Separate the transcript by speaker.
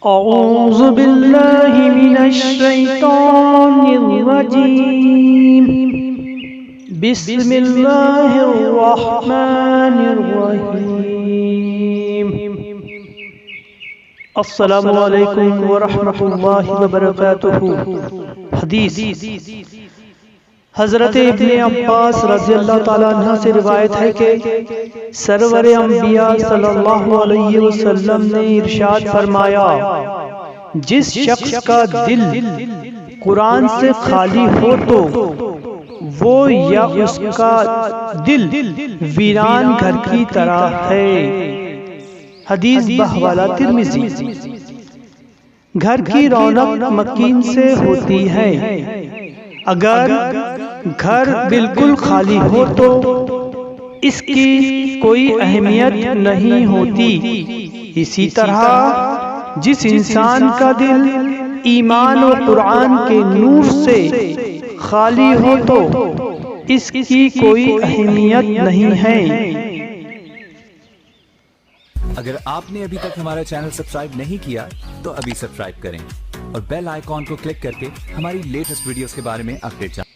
Speaker 1: औज़ु बिल्लाहि मिनश शैतानिर रजीम। बिस्मिल्लाहिर रहमानिर रहीम। अस्सलामु अलैकुम व रहमतुल्लाहि व बरकातुहू। हदीस हज़रत इब्ने अब्बास रज़ियल्लाहु ताला अन्हा से रिवायत है कि सरवर अंबिया सल्लल्लाहु अलैहि वसल्लम ने इरशाद फरमाया, जिस शख्स का दिल कुरान से खाली हो तो वो या उसका दिल वीरान घर की तरह है। हदीस बहवाला तिर्मिज़ी। घर की रौनक मकीन से होती है। अगर घर बिल्कुल खाली हो तो इसकी कोई अहमियत नहीं होती। इसी तरह जिस इंसान का दिल ईमान और कुरान के नूर से खाली हो तो इसकी कोई अहमियत नहीं है।
Speaker 2: अगर आपने अभी तक हमारा चैनल सब्सक्राइब नहीं किया तो अभी सब्सक्राइब करें और बेल आइकॉन को क्लिक करके हमारी लेटेस्ट वीडियोस के बारे में अपडेट जानें।